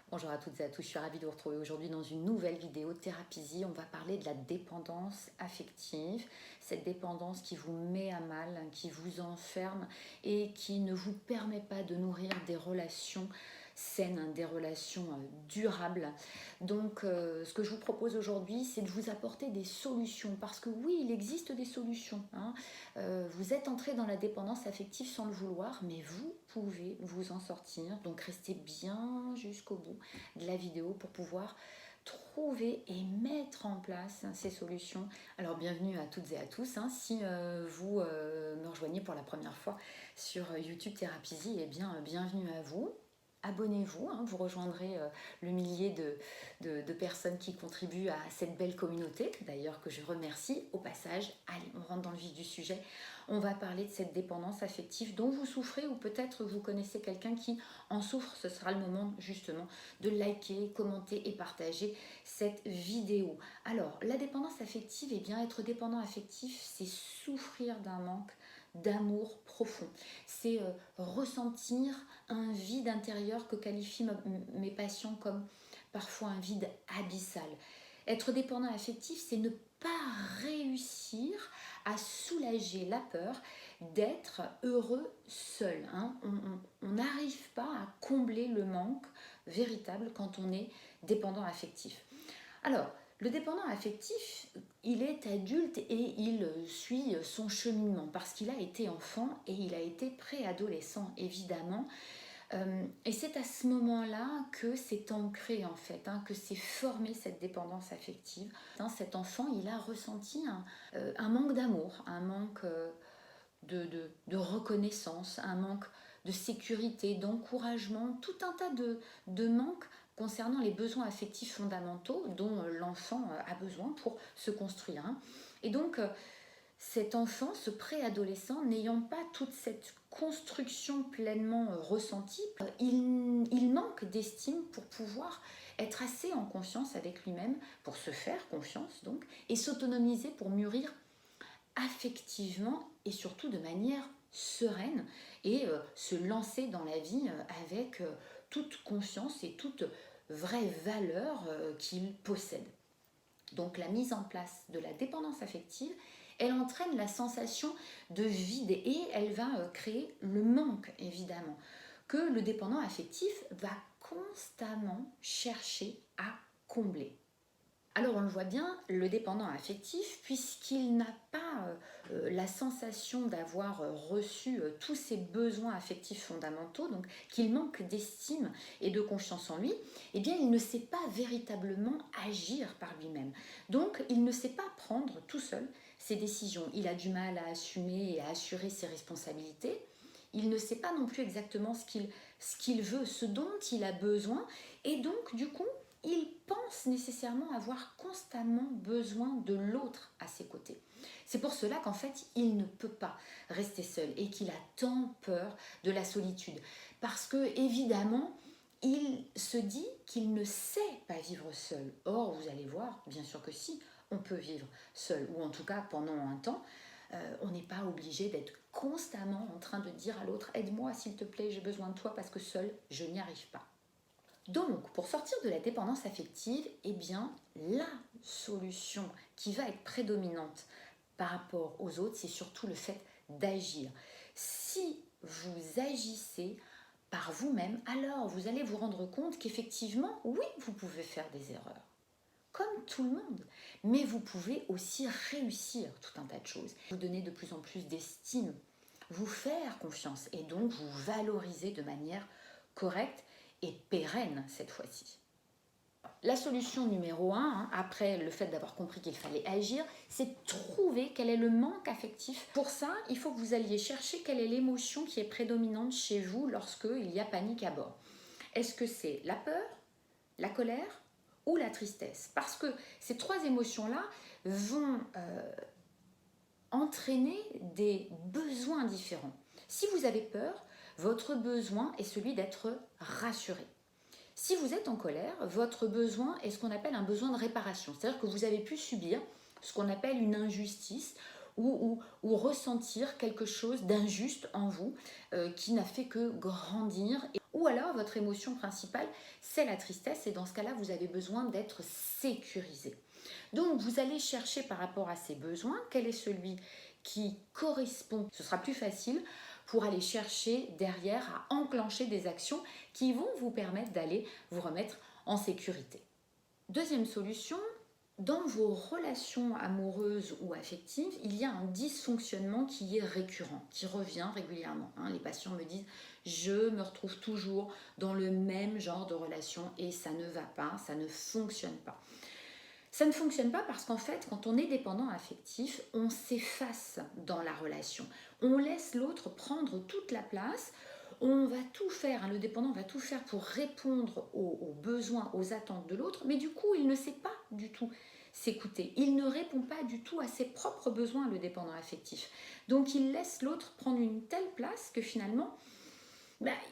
Bonjour à toutes et à tous, je suis ravie de vous retrouver aujourd'hui dans une nouvelle vidéo Thérapie. On va parler de la dépendance affective, cette dépendance qui vous met à mal, qui vous enferme et qui ne vous permet pas de nourrir des relations saines, des relations durables. Donc ce que je vous propose aujourd'hui, c'est de vous apporter des solutions, parce que oui, il existe des solutions, hein. Vous êtes entré dans la dépendance affective sans le vouloir, mais vous pouvez vous en sortir. Donc restez bien jusqu'au bout de la vidéo pour pouvoir trouver et mettre en place ces solutions. Alors bienvenue à toutes et à tous, hein. Si vous me rejoignez pour la première fois sur YouTube Thérapie, eh bien bienvenue à vous. Abonnez-vous, hein, vous rejoindrez le millier de personnes qui contribuent à cette belle communauté, d'ailleurs que je remercie au passage. Allez, on rentre dans le vif du sujet. On va parler de cette dépendance affective dont vous souffrez, ou peut-être vous connaissez quelqu'un qui en souffre. Ce sera le moment justement de liker, commenter et partager cette vidéo. Alors, la dépendance affective, eh bien, être dépendant affectif, c'est souffrir d'un manque d'amour profond. C'est ressentir un vide intérieur que qualifient mes patients comme parfois un vide abyssal. Être dépendant affectif, c'est ne pas réussir à soulager la peur d'être heureux seul, hein. On n'arrive pas à combler le manque véritable quand on est dépendant affectif. Alors, le dépendant affectif, il est adulte et il suit son cheminement parce qu'il a été enfant et il a été préadolescent, évidemment. Et c'est à ce moment-là que c'est ancré en fait, hein, que c'est formé cette dépendance affective. Hein, cet enfant, il a ressenti un manque d'amour, un manque de reconnaissance, un manque de sécurité, d'encouragement, tout un tas de manques concernant les besoins affectifs fondamentaux dont l'enfant a besoin pour se construire, hein. Et donc, cet enfant, ce préadolescent, n'ayant pas toute cette construction pleinement ressentie, il manque d'estime pour pouvoir être assez en confiance avec lui-même, pour se faire confiance donc, et s'autonomiser pour mûrir affectivement et surtout de manière sereine et se lancer dans la vie avec toute confiance et toute vraie valeur qu'il possède. Donc la mise en place de la dépendance affective, elle entraîne la sensation de vide et elle va créer le manque, évidemment, que le dépendant affectif va constamment chercher à combler. Alors on le voit bien, le dépendant affectif, puisqu'il n'a pas la sensation d'avoir reçu tous ses besoins affectifs fondamentaux, donc qu'il manque d'estime et de confiance en lui, eh bien il ne sait pas véritablement agir par lui-même. Donc il ne sait pas prendre tout seul ses décisions. Il a du mal à assumer et à assurer ses responsabilités. Il ne sait pas non plus exactement ce qu'il veut, ce dont il a besoin, et donc du coup, il pense nécessairement avoir constamment besoin de l'autre à ses côtés. C'est pour cela qu'en fait, il ne peut pas rester seul et qu'il a tant peur de la solitude. Parce que, évidemment, il se dit qu'il ne sait pas vivre seul. Or, vous allez voir, bien sûr que si, on peut vivre seul, ou en tout cas pendant un temps. On n'est pas obligé d'être constamment en train de dire à l'autre « Aide-moi s'il te plaît, j'ai besoin de toi parce que seul, je n'y arrive pas ». Donc, pour sortir de la dépendance affective, eh bien, la solution qui va être prédominante par rapport aux autres, c'est surtout le fait d'agir. Si vous agissez par vous-même, alors vous allez vous rendre compte qu'effectivement, oui, vous pouvez faire des erreurs, comme tout le monde, mais vous pouvez aussi réussir tout un tas de choses, vous donner de plus en plus d'estime, vous faire confiance et donc vous valoriser de manière correcte et pérenne cette fois-ci. La solution numéro 1, hein, après le fait d'avoir compris qu'il fallait agir, c'est trouver quel est le manque affectif. Pour ça, il faut que vous alliez chercher quelle est l'émotion qui est prédominante chez vous lorsqu'il y a panique à bord. Est-ce que c'est la peur, la colère ou la tristesse? Parce que ces trois émotions-là vont entraîner des besoins différents. Si vous avez peur, votre besoin est celui d'être rassuré. Si vous êtes en colère, votre besoin est ce qu'on appelle un besoin de réparation. C'est-à-dire que vous avez pu subir ce qu'on appelle une injustice ou ressentir quelque chose d'injuste en vous qui n'a fait que grandir. Ou alors votre émotion principale, c'est la tristesse et dans ce cas-là, vous avez besoin d'être sécurisé. Donc vous allez chercher par rapport à ces besoins, quel est celui qui correspond. Ce sera plus facile pour aller chercher derrière à enclencher des actions qui vont vous permettre d'aller vous remettre en sécurité. Deuxième solution, dans vos relations amoureuses ou affectives, il y a un dysfonctionnement qui est récurrent, qui revient régulièrement. Les patients me disent « je me retrouve toujours dans le même genre de relation et ça ne va pas, ça ne fonctionne pas ». Ça ne fonctionne pas parce qu'en fait, quand on est dépendant affectif, on s'efface dans la relation. On laisse l'autre prendre toute la place. On va tout faire, le dépendant va tout faire pour répondre aux besoins, aux attentes de l'autre, mais du coup, il ne sait pas du tout s'écouter. Il ne répond pas du tout à ses propres besoins, le dépendant affectif. Donc, il laisse l'autre prendre une telle place que finalement,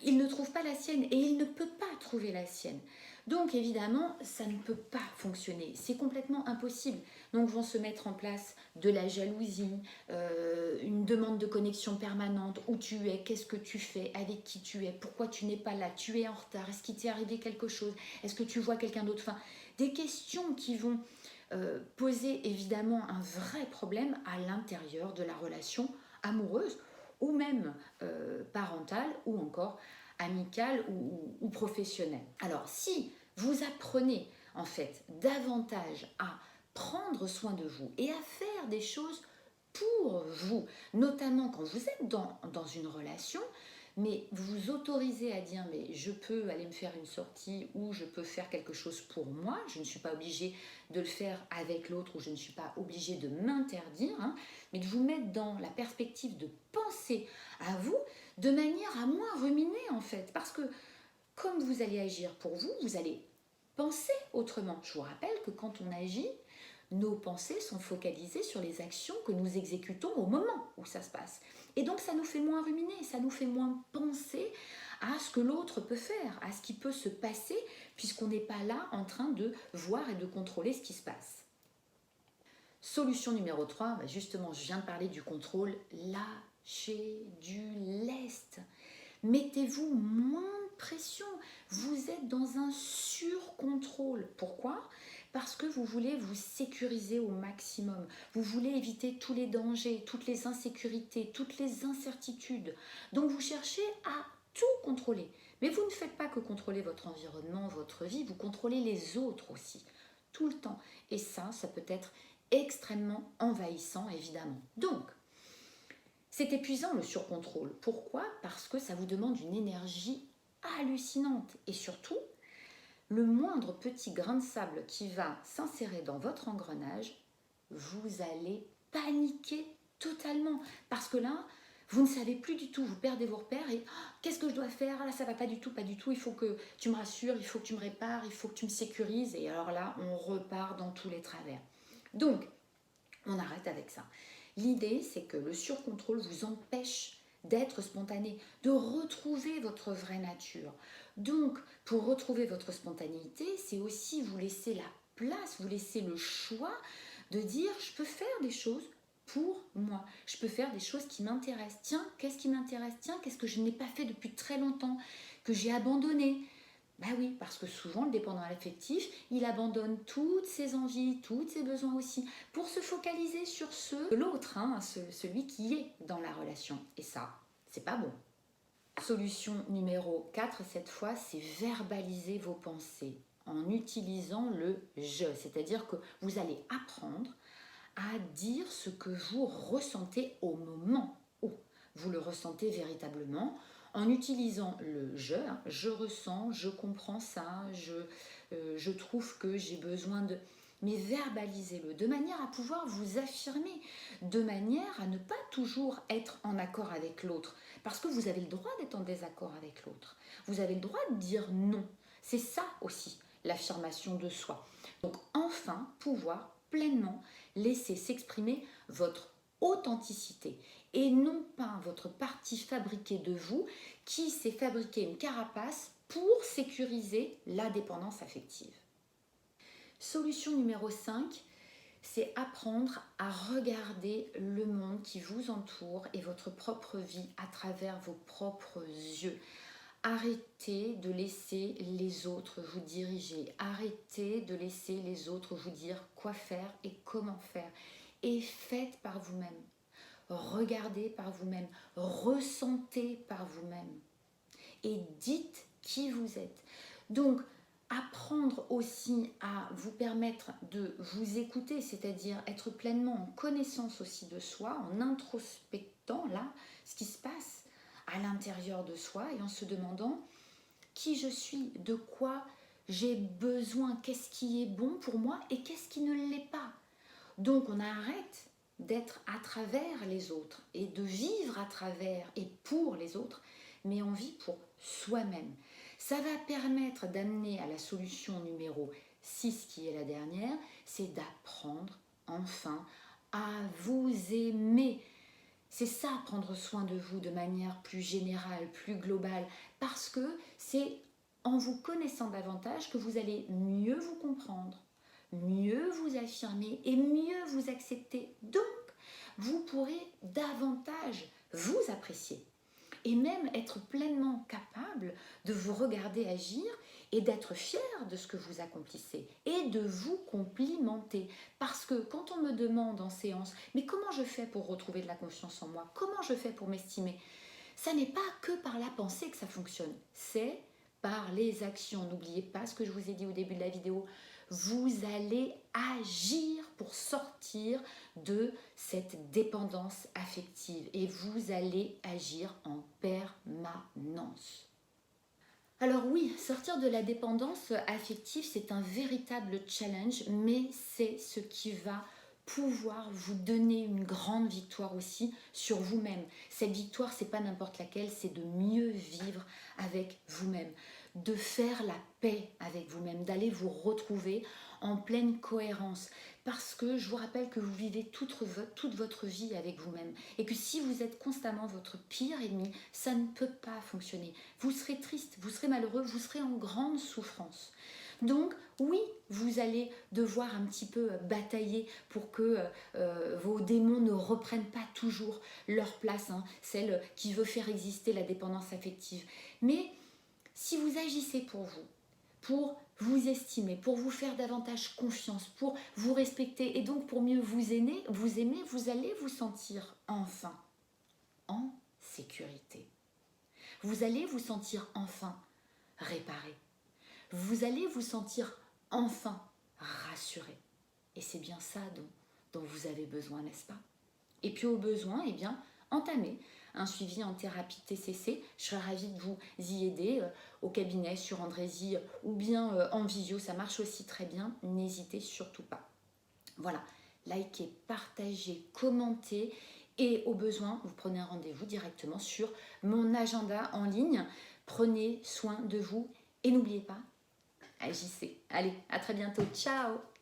il ne trouve pas la sienne et il ne peut pas trouver la sienne. Donc évidemment, ça ne peut pas fonctionner, c'est complètement impossible. Donc vont se mettre en place de la jalousie, une demande de connexion permanente, où tu es, qu'est-ce que tu fais, avec qui tu es, pourquoi tu n'es pas là, tu es en retard, est-ce qu'il t'est arrivé quelque chose, est-ce que tu vois quelqu'un d'autre, enfin, des questions qui vont poser évidemment un vrai problème à l'intérieur de la relation amoureuse ou même parentale ou encore amicale ou professionnelle. Alors si vous apprenez en fait davantage à prendre soin de vous et à faire des choses pour vous, notamment quand vous êtes dans une relation, mais vous vous autorisez à dire mais je peux aller me faire une sortie ou je peux faire quelque chose pour moi, je ne suis pas obligée de le faire avec l'autre ou je ne suis pas obligée de m'interdire, mais de vous mettre dans la perspective de penser à vous de manière à moins ruminer en fait, parce que comme vous allez agir pour vous, vous allez penser autrement. Je vous rappelle que quand on agit, nos pensées sont focalisées sur les actions que nous exécutons au moment où ça se passe. Et donc ça nous fait moins ruminer, ça nous fait moins penser à ce que l'autre peut faire, à ce qui peut se passer, puisqu'on n'est pas là en train de voir et de contrôler ce qui se passe. Solution numéro 3, justement, je viens de parler du contrôle, lâchez du lest. Mettez-vous moins de pression, vous êtes dans un surcontrôle. Pourquoi ? Parce que vous voulez vous sécuriser au maximum. Vous voulez éviter tous les dangers, toutes les insécurités, toutes les incertitudes. Donc vous cherchez à tout contrôler. Mais vous ne faites pas que contrôler votre environnement, votre vie, vous contrôlez les autres aussi, tout le temps. Et ça peut être extrêmement envahissant, évidemment. Donc, c'est épuisant le surcontrôle. Pourquoi ? Parce que ça vous demande une énergie hallucinante. Et surtout, le moindre petit grain de sable qui va s'insérer dans votre engrenage, vous allez paniquer totalement. Parce que là, vous ne savez plus du tout, vous perdez vos repères et qu'est-ce que je dois faire ? Là, ça va pas du tout, il faut que tu me rassures, il faut que tu me répares, il faut que tu me sécurises. Et alors là, on repart dans tous les travers. Donc, on arrête avec ça. L'idée, c'est que le surcontrôle vous empêche d'être spontané, de retrouver votre vraie nature. Donc, pour retrouver votre spontanéité, c'est aussi vous laisser la place, vous laisser le choix de dire « je peux faire des choses pour moi, je peux faire des choses qui m'intéressent. Tiens, qu'est-ce qui m'intéresse ? Tiens, qu'est-ce que je n'ai pas fait depuis très longtemps, que j'ai abandonné ?» Oui, parce que souvent, le dépendant affectif, il abandonne toutes ses envies, tous ses besoins aussi, pour se focaliser sur ceux de l'autre, celui qui est dans la relation. Et ça, c'est pas bon. Solution numéro 4, cette fois, c'est verbaliser vos pensées en utilisant le « je ». C'est-à-dire que vous allez apprendre à dire ce que vous ressentez au moment où vous le ressentez véritablement, en utilisant le « je ressens, je comprends ça, je trouve que j'ai besoin de… » Mais verbalisez-le de manière à pouvoir vous affirmer, de manière à ne pas toujours être en accord avec l'autre. Parce que vous avez le droit d'être en désaccord avec l'autre. Vous avez le droit de dire non. C'est ça aussi, l'affirmation de soi. Donc enfin, pouvoir pleinement laisser s'exprimer votre authenticité et non pas votre partie fabriquée de vous qui s'est fabriqué une carapace pour sécuriser la dépendance affective. Solution numéro 5, c'est apprendre à regarder le monde qui vous entoure et votre propre vie à travers vos propres yeux. Arrêtez de laisser les autres vous diriger. Arrêtez de laisser les autres vous dire quoi faire et comment faire. Et faites par vous-même. Regardez par vous-même. Ressentez par vous-même. Et dites qui vous êtes. Donc, apprendre aussi à vous permettre de vous écouter, c'est-à-dire être pleinement en connaissance aussi de soi, en introspectant là ce qui se passe à l'intérieur de soi et en se demandant qui je suis, de quoi j'ai besoin, qu'est-ce qui est bon pour moi et qu'est-ce qui ne l'est pas. Donc on arrête d'être à travers les autres et de vivre à travers et pour les autres, mais on vit pour soi-même. Ça va permettre d'amener à la solution numéro 6, qui est la dernière, c'est d'apprendre enfin à vous aimer. C'est ça, prendre soin de vous de manière plus générale, plus globale, parce que c'est en vous connaissant davantage que vous allez mieux vous comprendre, mieux vous affirmer et mieux vous accepter. Donc, vous pourrez davantage vous apprécier et même être pleinement capable de vous regarder agir et d'être fier de ce que vous accomplissez et de vous complimenter. Parce que quand on me demande en séance, mais comment je fais pour retrouver de la confiance en moi? Comment je fais pour m'estimer? Ça n'est pas que par la pensée que ça fonctionne, c'est par les actions. N'oubliez pas ce que je vous ai dit au début de la vidéo. Vous allez agir pour sortir de cette dépendance affective et vous allez agir en permanence. Alors oui, sortir de la dépendance affective, c'est un véritable challenge, mais c'est ce qui va pouvoir vous donner une grande victoire aussi sur vous-même. Cette victoire, c'est pas n'importe laquelle, c'est de mieux vivre avec vous-même, de faire la paix avec vous-même, d'aller vous retrouver en pleine cohérence. Parce que je vous rappelle que vous vivez toute votre vie avec vous-même et que si vous êtes constamment votre pire ennemi, ça ne peut pas fonctionner. Vous serez triste, vous serez malheureux, vous serez en grande souffrance. Donc oui, vous allez devoir un petit peu batailler pour que vos démons ne reprennent pas toujours leur place, celle qui veut faire exister la dépendance affective. Mais si vous agissez pour vous estimer, pour vous faire davantage confiance, pour vous respecter et donc pour mieux vous aimer, vous allez vous sentir enfin en sécurité. Vous allez vous sentir enfin réparé. Vous allez vous sentir enfin rassuré. Et c'est bien ça dont vous avez besoin, n'est-ce pas? Et puis au besoin, eh bien, entamez un suivi en thérapie TCC. Je serais ravie de vous y aider au cabinet sur Andrézy ou bien en visio. Ça marche aussi très bien. N'hésitez surtout pas. Voilà, likez, partagez, commentez. Et au besoin, vous prenez un rendez-vous directement sur mon agenda en ligne. Prenez soin de vous et n'oubliez pas, agissez. Allez, à très bientôt. Ciao!